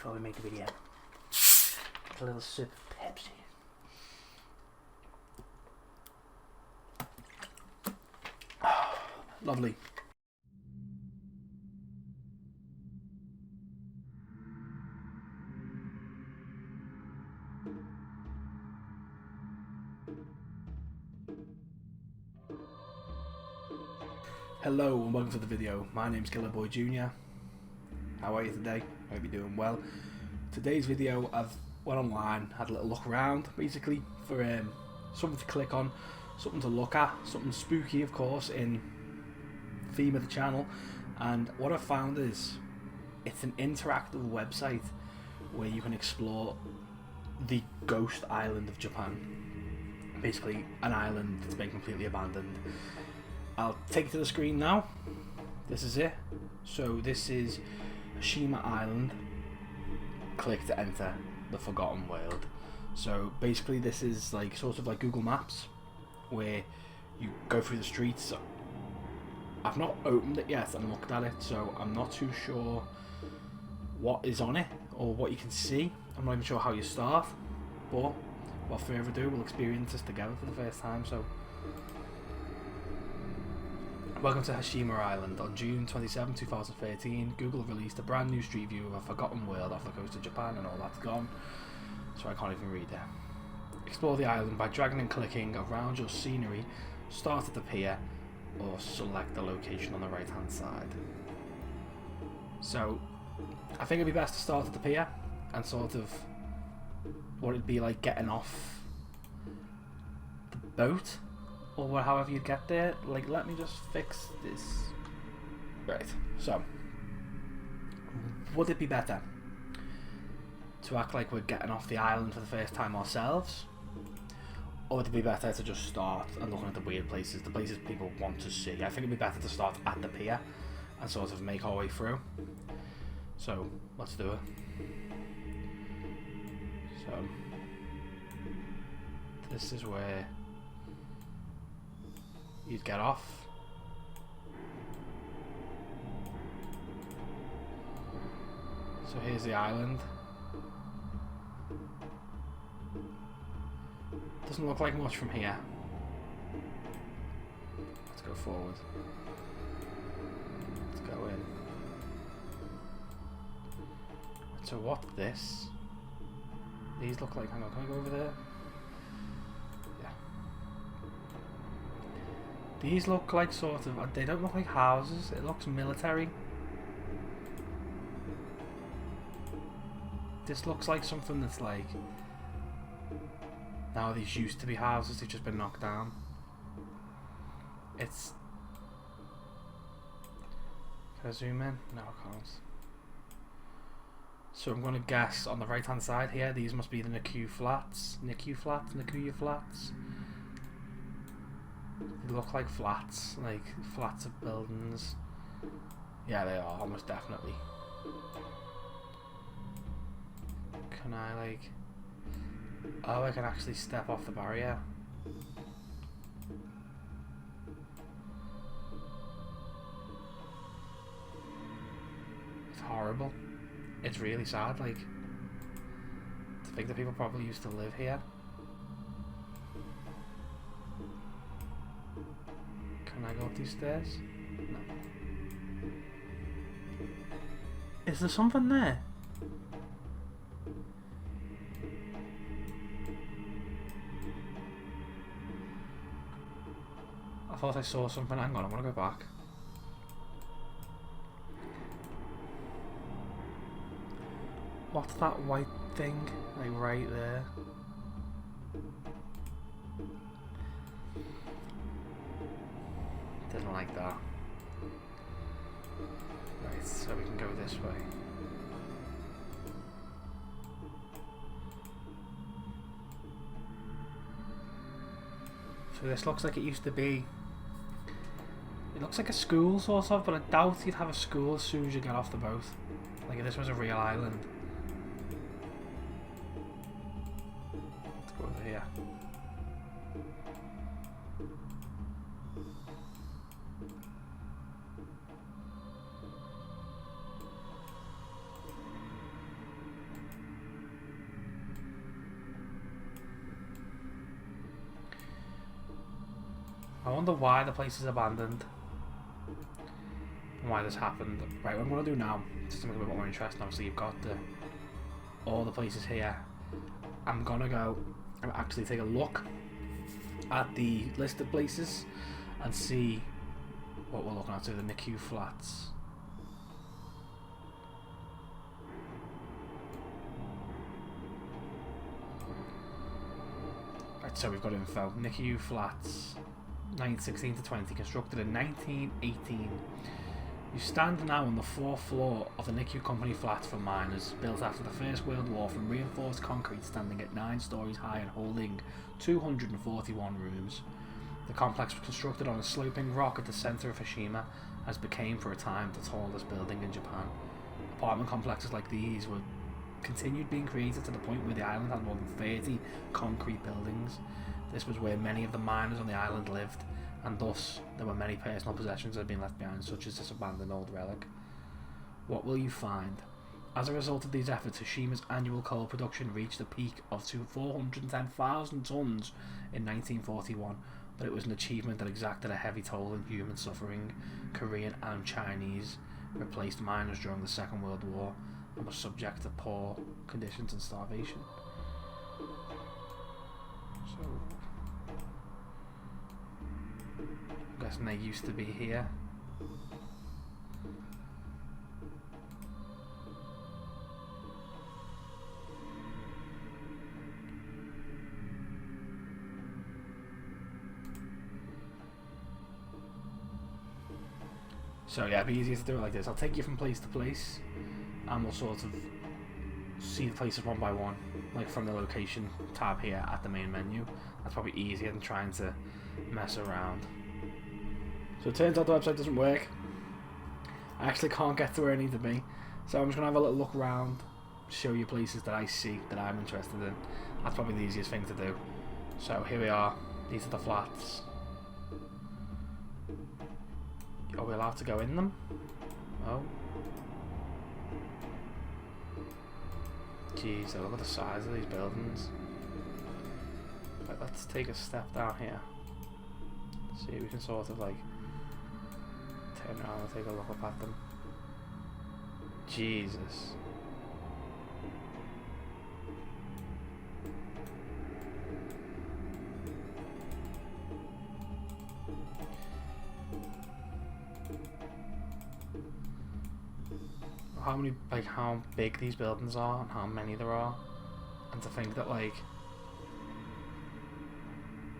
before we make the video. A little sip of Pepsi. Lovely. Hello and welcome to the video. My name's Killer Boy Jr. How are you today? I hope you're doing well. Today's video, I've went online, had a little look around basically for something to click on, something to look at, something spooky of course in theme of the channel, and what I've found is it's an interactive website where you can explore the ghost island of Japan. Basically an island that's been completely abandoned. I'll take it to the screen now. This is it. So this is Hashima Island. Click to enter the Forgotten World. So basically this is like sort of like Google Maps where you go through the streets. I've not opened it yet and looked at it, so I'm not too sure what is on it or what you can see. I'm not even sure how you start, but without further ado, we'll experience this together for the first time. So welcome to Hashima Island. On June 27, 2013, Google released a brand new street view of a forgotten world off the coast of Japan, and all that's gone, so I can't even read it. Explore the island by dragging and clicking around your scenery, start at the pier, or select the location on the right hand side. So, I think it'd be best to start at the pier, and sort of what it'd be like getting off the boat, or however you get there. Like, let me just fix this. Right, so would it be better to act like we're getting off the island for the first time ourselves, or would it be better to just start and looking at the weird places, the places people want to see? I think it'd be better to start at the pier and sort of make our way through. So let's do it. So this is where you'd get off. So here's the island. Doesn't look like much from here. Let's go forward. Let's go in. So what's this? These look like, hang on, can I go over there? Yeah. These look like sort of, they don't look like houses, it looks military. This looks like something that's like, now these used to be houses, they've just been knocked down. It's, can I zoom in? No, I can't. So I'm going to guess on the right hand side here, these must be the Nikuyu flats. Nikuyu flats. They look like flats of buildings. Yeah, they are, almost definitely. Can I like... Oh, I can actually step off the barrier. It's horrible. It's really sad, like, to think that people probably used to live here. Can I go up these stairs? No. Is there something there? I thought I saw something. Hang on, I want to go back. What's that white thing? Like right there. Didn't like that. Right, so we can go this way. So this looks like it used to be... It looks like a school sort of, but I doubt you'd have a school as soon as you get off the boat. Like if this was a real island. Let's go over here. wonder why the place is abandoned. And why this happened. Right, what I'm going to do now, just to make it a bit more interesting, obviously you've got all the places here. I'm going to go and actually take a look at the list of places and see what we're looking at. So the NICU flats. Right, so we've got info. NICU flats, 1916 to 20, constructed in 1918. You stand now on the 4th floor of the NICU Company flats for miners, built after the First World War from reinforced concrete, standing at 9 stories high and holding 241 rooms. The complex was constructed on a sloping rock at the centre of Hashima, as became for a time the tallest building in Japan. Apartment complexes like these were continued being created to the point where the island had more than 30 concrete buildings. This was where many of the miners on the island lived, and thus there were many personal possessions that had been left behind, such as this abandoned old relic. What will you find? As a result of these efforts, Hashima's annual coal production reached a peak of 410,000 tonnes in 1941, but it was an achievement that exacted a heavy toll in human suffering. Korean and Chinese replaced miners during the Second World War and were subject to poor conditions and starvation. So, I'm guessing they used to be here. So yeah, it'd be easier to do it like this. I'll take you from place to place, and we'll sort of see the places one by one, like from the location tab here at the main menu. That's probably easier than trying to mess around. So it turns out the website doesn't work. I actually can't get to where I need to be. So I'm just going to have a little look around, show you places that I see that I'm interested in. That's probably the easiest thing to do. So here we are. These are the flats. Are we allowed to go in them? Oh. Jeez, look at the size of these buildings. Right, let's take a step down here. See if we can sort of like turn around and take a look up at them. Jesus. How big these buildings are and how many there are, and to think that like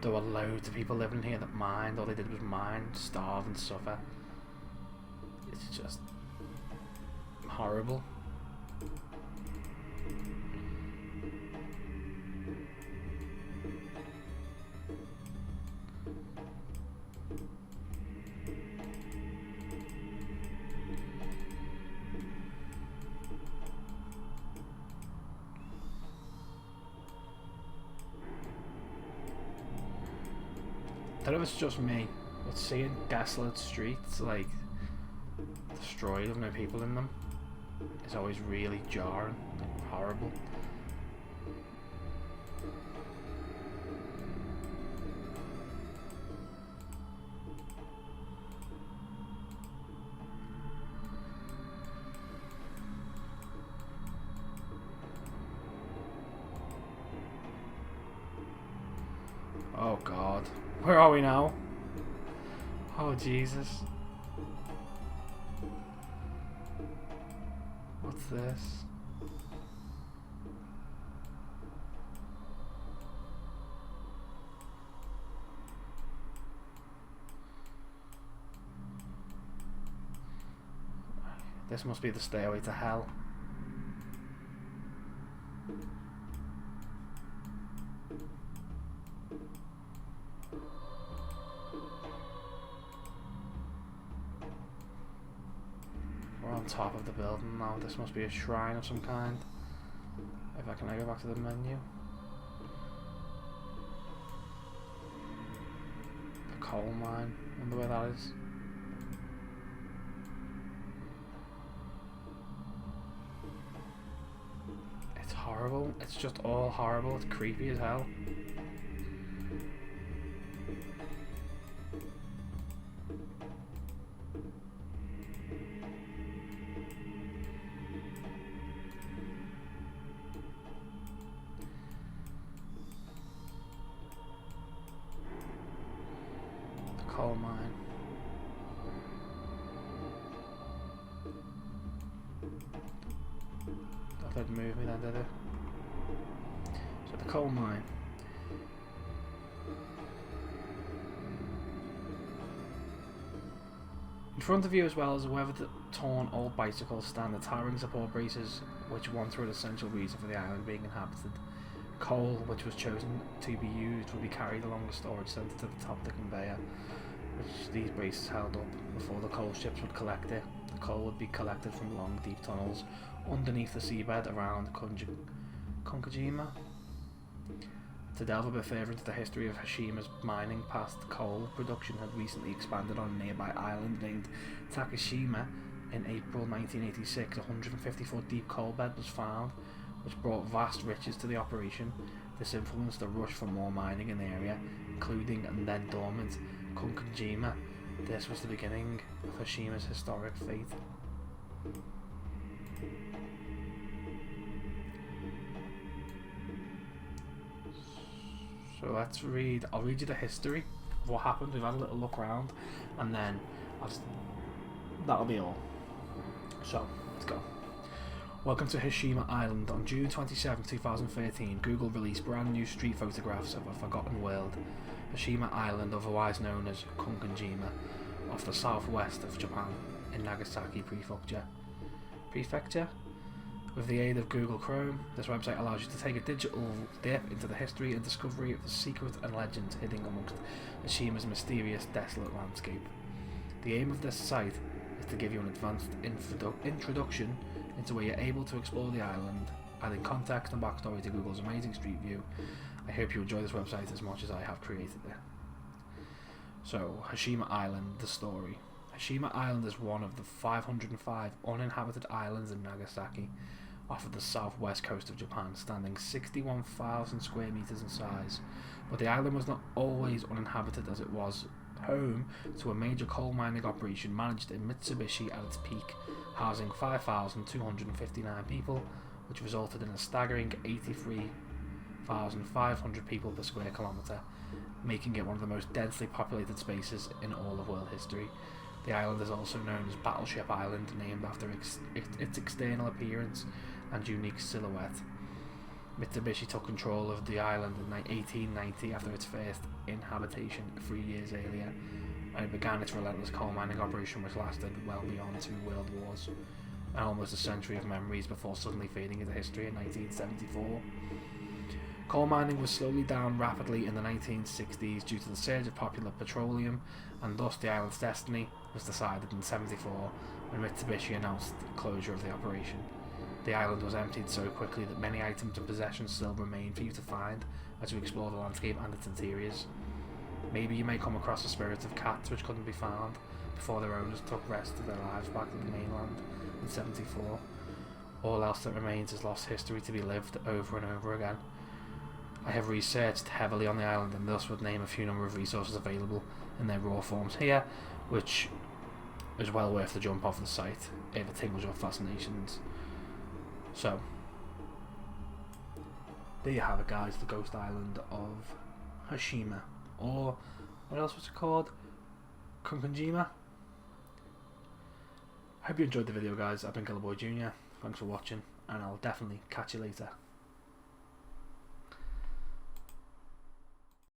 there were loads of people living here that mined, all they did was mine, starve and suffer. It's just horrible. I don't know if it's just me, but seeing desolate streets, like, destroyed with no people in them, is always really jarring, like, horrible. Oh God. Where are we now? Oh Jesus. What's this? This must be the stairway to hell. We're on top of the building now. This must be a shrine of some kind. If I can go back to the menu. The coal mine. Wonder where that is. It's horrible. It's just all horrible. It's creepy as hell. That didn't move me then, did it? So the coal mine. In front of you, as well as a weather-torn old bicycle, stand the towering support braces, which once were an essential reason for the island being inhabited. Coal, which was chosen to be used, would be carried along the storage centre to the top of the conveyor, which these braces held up before the coal ships would collect it. The coal would be collected from long, deep tunnels underneath the seabed around Konkajima. To delve a bit further into the history of Hashima's mining past, coal production had recently expanded on a nearby island named Takashima. In April 1986, a 150-foot deep coal bed was found, which brought vast riches to the operation. This influenced a rush for more mining in the area, including and then dormant Konkajima. This was the beginning of Hashima's historic fate. So let's read. I'll read you the history of what happened. We've had a little look around, and then that'll be all. So let's go. Welcome to Hashima Island. On June 27, 2013, Google released brand new street photographs of a forgotten world. Hashima Island, otherwise known as Konkajima, off the southwest of Japan, in Nagasaki Prefecture. With the aid of Google Chrome, this website allows you to take a digital dip into the history and discovery of the secret and legends hidden amongst Hashima's mysterious, desolate landscape. The aim of this site is to give you an advanced introduction into where you're able to explore the island, adding context and backstory to Google's amazing street view. I hope you enjoy this website as much as I have created it. So, Hashima Island, the story. Hashima Island is one of the 505 uninhabited islands in Nagasaki, off of the southwest coast of Japan, standing 61,000 square meters in size. But the island was not always uninhabited, as it was home to a major coal mining operation managed in Mitsubishi at its peak, housing 5,259 people, which resulted in a staggering 83,500 people per square kilometre, making it one of the most densely populated spaces in all of world history. The island is also known as Battleship Island, named after its external appearance and unique silhouette. Mitsubishi took control of the island in 1890 after its first inhabitation 3 years earlier, and it began its relentless coal mining operation, which lasted well beyond 2 world wars, and almost a century of memories before suddenly fading into history in 1974. Coal mining was slowly down rapidly in the 1960s due to the surge of popular petroleum, and thus the island's destiny was decided in 1974 when Mitsubishi announced the closure of the operation. The island was emptied so quickly that many items and possessions still remain for you to find as you explore the landscape and its interiors. Maybe you may come across the spirits of cats which couldn't be found before their owners took rest of their lives back to the mainland in 1974. All else that remains is lost history to be lived over and over again. I have researched heavily on the island and thus would name a few number of resources available in their raw forms here, which is well worth the jump off the site if it tingles your fascinations. So, there you have it, guys, the ghost island of Hashima, or what else was it called? Konkajima. Hope you enjoyed the video, guys. I've been Killer Boy Jr. Thanks for watching, and I'll definitely catch you later.